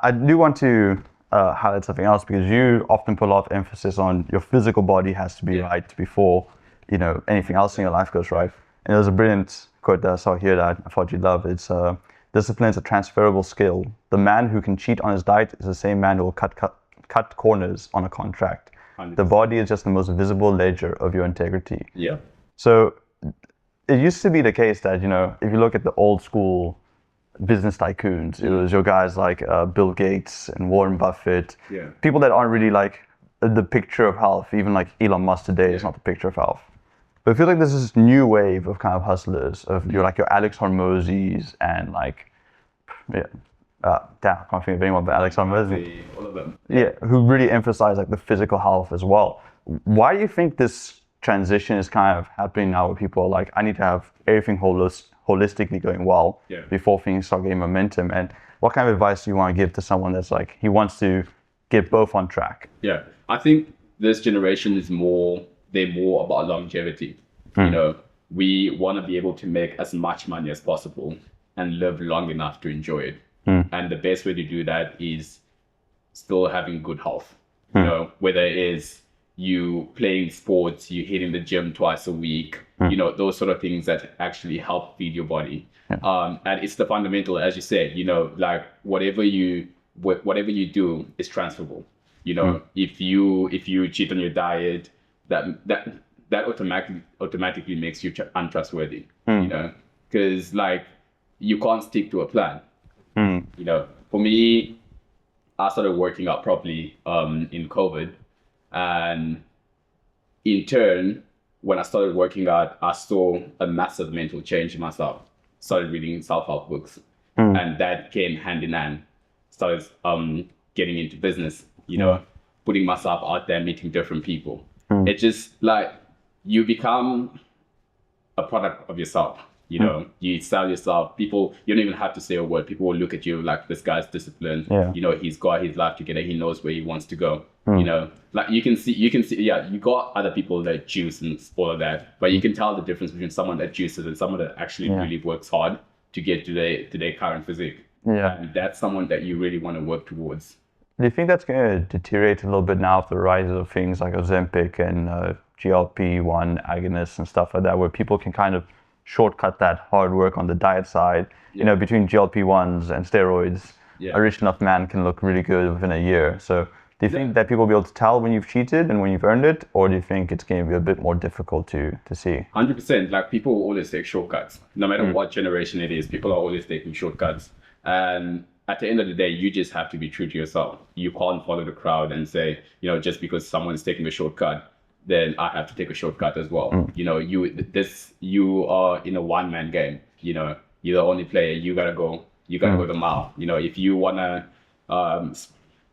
I do want to highlight something else, because you often put a lot of emphasis on your physical body has to be right before, anything else in your life goes right. And there's a brilliant quote that I saw here that I thought you'd love. It's discipline is a transferable skill. The man who can cheat on his diet is the same man who will cut corners on a contract. 100%. The body is just the most visible ledger of your integrity. Yeah. So it used to be the case that, if you look at the old school business tycoons, it was your guys like Bill Gates and Warren Buffett, people that aren't really like the picture of health. Even like Elon Musk today is not the picture of health. But I feel like there's this new wave of kind of hustlers, of your Alex Hormozis and damn, I can't think of anyone but Alex Hormozi. All of them. Yeah, who really emphasize like the physical health as well. Why do you think this transition is kind of happening now, where people are like, I need to have everything holistically going well before things start getting momentum? And what kind of advice do you want to give to someone that's like, he wants to get both on track? Yeah, I think this generation is they're more about longevity. We want to be able to make as much money as possible and live long enough to enjoy it. And the best way to do that is still having good health. Whether it is you playing sports, you hitting the gym twice a week, those sort of things that actually help feed your body. And it's the fundamental, as you said, like whatever you do is transferable. If you cheat on your diet, that automatically makes you untrustworthy. Because like you can't stick to a plan. For me, I started working out properly in COVID, and in turn, when I started working out, I saw a massive mental change in myself. Started reading self-help books, and that came hand in hand. Started getting into business, putting myself out there, meeting different people. It's just like you become a product of yourself. You sell yourself. People, you don't even have to say a word. People will look at you like, this guy's disciplined. He's got his life together. He knows where he wants to go. Like you can see, you got other people that juice and all of that, but you can tell the difference between someone that juices and someone that actually really works hard to get to their current physique. And that's someone that you really want to work towards. Do you think that's going to deteriorate a little bit now with the rise of things like Ozempic and GLP-1 agonists and stuff like that, where people can kind of shortcut that hard work on the diet side? Between GLP-1s and steroids, a rich enough man can look really good within a year. So do you think that people will be able to tell when you've cheated and when you've earned it, or do you think it's going to be a bit more difficult to see? 100%. Like people always take shortcuts. No matter what generation it is, people are always taking shortcuts. And at the end of the day, you just have to be true to yourself. You can't follow the crowd and say, just because someone's taking a shortcut, then I have to take a shortcut as well. You are in a one-man game. You're the only player. You gotta go the mile. If you wanna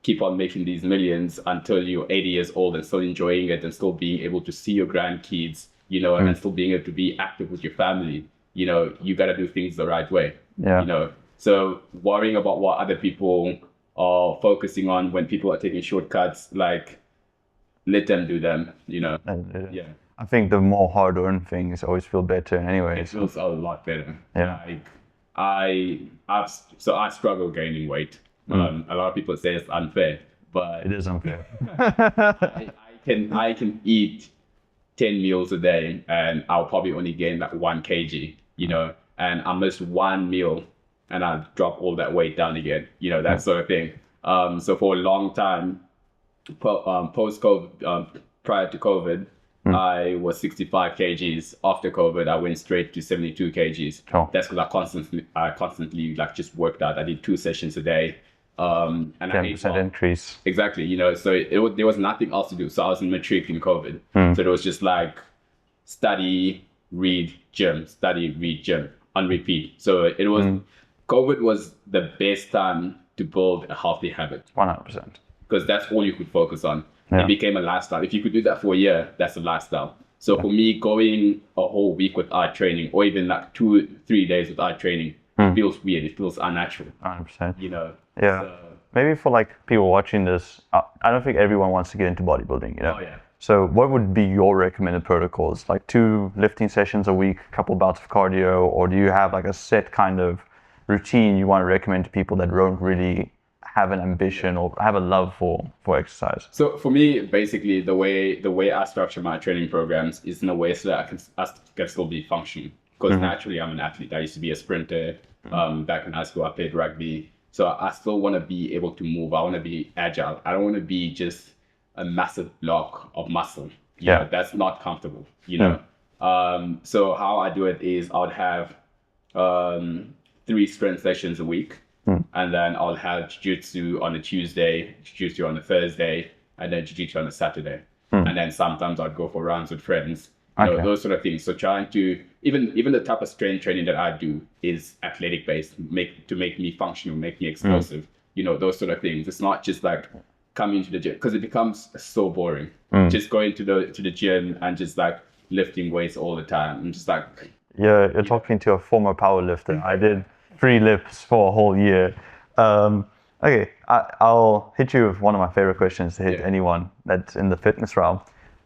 keep on making these millions until you're 80 years old and still enjoying it and still being able to see your grandkids, and still being able to be active with your family, you gotta do things the right way. So worrying about what other people are focusing on when people are taking shortcuts, like, let them do them, I think the more hard-earned things always feel better anyway. It feels a lot better. Yeah. Like, I struggle gaining weight. A lot of people say it's unfair, but it is unfair. I can eat 10 meals a day and I'll probably only gain like 1 kg, and I miss one meal and I drop all that weight down again, that sort of thing. So for a long time, post-COVID, prior to COVID, I was 65 kgs. After COVID, I went straight to 72 kgs. Oh. That's because I constantly like just worked out. I did 2 sessions a day. And 10% increase. Exactly. So there was nothing else to do. So I was in matric in COVID. So it was just like study, read, gym, study, read, gym on repeat. So it was, COVID was the best time to build a healthy habit. 100%. Because that's all you could focus on. It became a lifestyle. If you could do that for a year, that's a lifestyle. So for me, going a whole week without training, or even like 2-3 days without training, feels weird. It feels unnatural. 100%. Yeah. So, maybe for like people watching this, I don't think everyone wants to get into bodybuilding, Oh, yeah. So what would be your recommended protocols? Like 2 lifting sessions a week, a couple bouts of cardio, or do you have like a set kind of routine you want to recommend to people that don't really have an ambition or have a love for exercise? So for me, basically, the way I structure my training programs is in a way so that I can still be functional. Because naturally, I'm an athlete. I used to be a sprinter. Back in high school, I played rugby. So I still want to be able to move. I want to be agile. I don't want to be just a massive block of muscle. You know, that's not comfortable. You know. So how I do it is I would have 3 sprint sessions a week. And then I'll have jiu-jitsu on a Tuesday, jiu-jitsu on a Thursday, and then jiu-jitsu on a Saturday. And then sometimes I'd go for runs with friends. You know, those sort of things. So trying to even the type of strength training that I do is athletic based, to make me functional, make me explosive. You know, those sort of things. It's not just like coming to the gym, because it becomes so boring. Just going to the gym and just like lifting weights all the time. I'm just like, you're talking to a former powerlifter. I did 3 lifts for a whole year. Okay, I'll hit you with one of my favorite questions to hit anyone that's in the fitness realm.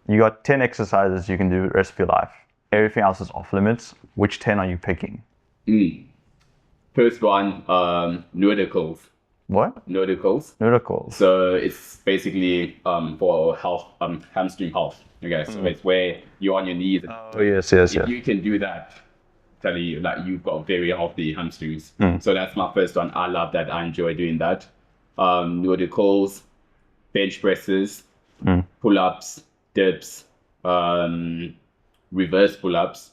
You got 10 exercises you can do the rest of your life. Everything else is off limits. Which 10 are you picking? First one, nudicles. What? Nudicles. Nudicles. So it's basically for health, hamstring health. Okay, so it's where you're on your knees. Oh yes. If you can do that, tell you like you've got very healthy hamstrings. So that's my first one. I love that. I enjoy doing that. Nudicles, bench presses, pull-ups, dips, reverse pull-ups.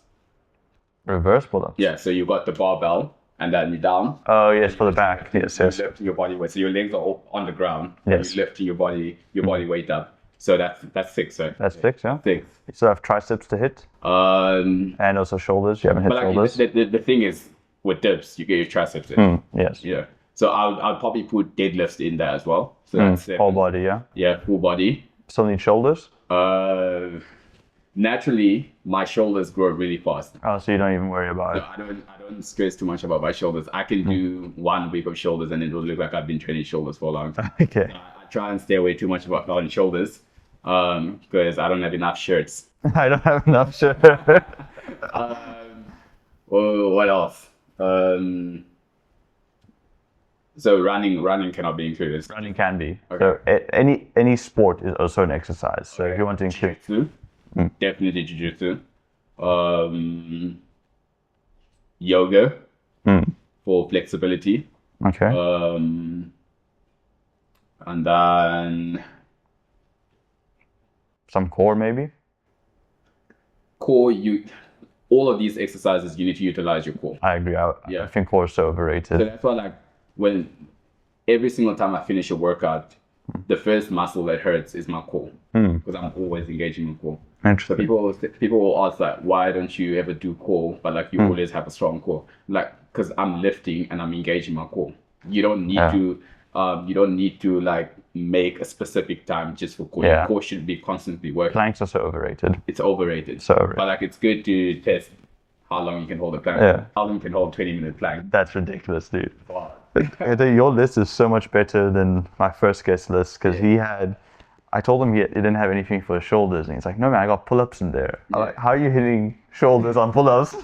Reverse pull-ups? Yeah, so you got the barbell and then you're down. Oh yes, for the back. Yes. You're lifting your body weight. So your legs are all on the ground. Yes. You're lifting your body weight up. So that's 6, right? That's 6, yeah? 6. You still have triceps to hit? And also shoulders. You haven't hit shoulders? The thing is, with dips, you get your triceps in. Yes. Yeah. So I'll probably put deadlifts in there as well. So that's whole body, yeah? Yeah, full body. Still need shoulders? Naturally, my shoulders grow really fast. Oh, so you don't even worry about it? I don't stress too much about my shoulders. I can do 1 week of shoulders and it will look like I've been training shoulders for a long time. Okay. I try and stay away too much on shoulders because I don't have enough shirts. I don't have enough shirts. What else? So running cannot be included. Running can be. Okay. So any sport is also an exercise. So if you want to include... Jiu-jitsu, definitely jiu-jitsu. Yoga for flexibility. Okay. And then some core maybe? Core, all of these exercises, you need to utilize your core. I agree. I think core is so overrated. So that's why, like, when every single time I finish a workout, the first muscle that hurts is my core, because I'm always engaging my core. Interesting. So people will ask, like, why don't you ever do core, but like you always have a strong core? Like, because I'm lifting and I'm engaging my core. You don't need to. You don't need to like make a specific time just for core. Yeah. Your core should be constantly working. Planks are so overrated. It's overrated. So overrated. But like, it's good to test how long you can hold a plank. Yeah. How long you can hold a 20-minute plank. That's ridiculous, dude. Wow. Your list is so much better than my first guest list, because I told him he didn't have anything for his shoulders, and he's like, no man, I got pull-ups in there. I'm like, how are you hitting shoulders on pull-ups?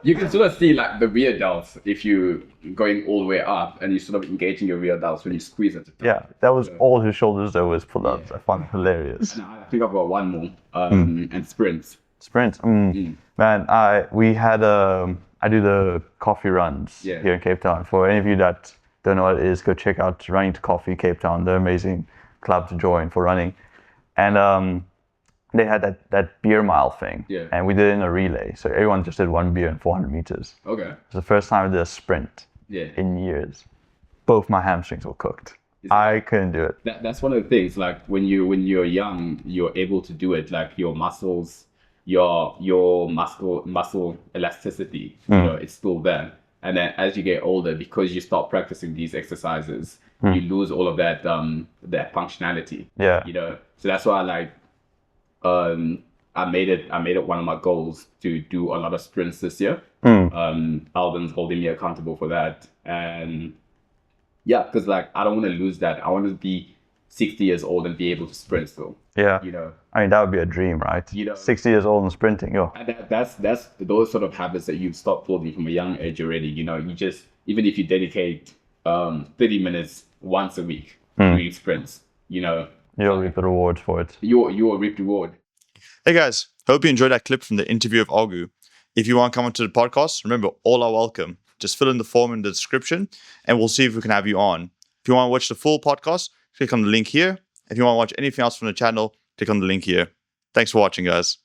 You can sort of see like the rear delts if you going all the way up and you sort of engaging your rear delts when you squeeze at the top. Yeah, that was all his shoulders though, was pull-ups. I found it hilarious. No, I think I've got one more. And sprints. Sprints. Man, I do the coffee runs here in Cape Town. For any of you that don't know what it is, go check out Running to Coffee Cape Town. They're an amazing club to join for running. And they had that beer mile thing. Yeah. And we did it in a relay. So everyone just did 1 beer in 400 meters. Okay. It was the first time I did a sprint in years. Both my hamstrings were cooked. I couldn't do it. That's one of the things, like when you're young, you're able to do it, like your muscles, your muscle elasticity, you know, it's still there. And then as you get older, because you stop practicing these exercises, you lose all of that functionality. Yeah. You know, so that's why I made it one of my goals to do a lot of sprints this year. Alvin's holding me accountable for that, and because like I don't want to lose that. I want to be 60 years old and be able to sprint still. Yeah. You know, I mean, that would be a dream, right? You know, 60 years old and sprinting. And that's those sort of habits that you've stopped building from a young age already. You know, you just, even if you dedicate 30 minutes once a week doing sprints, you'll reap the rewards for it. You'll reap the reward. Hey guys, hope you enjoyed that clip from the interview of Agu. If you want to come onto the podcast, remember, all are welcome. Just fill in the form in the description and we'll see if we can have you on. If you want to watch the full podcast, click on the link here. If you want to watch anything else from the channel, click on the link here. Thanks for watching, guys.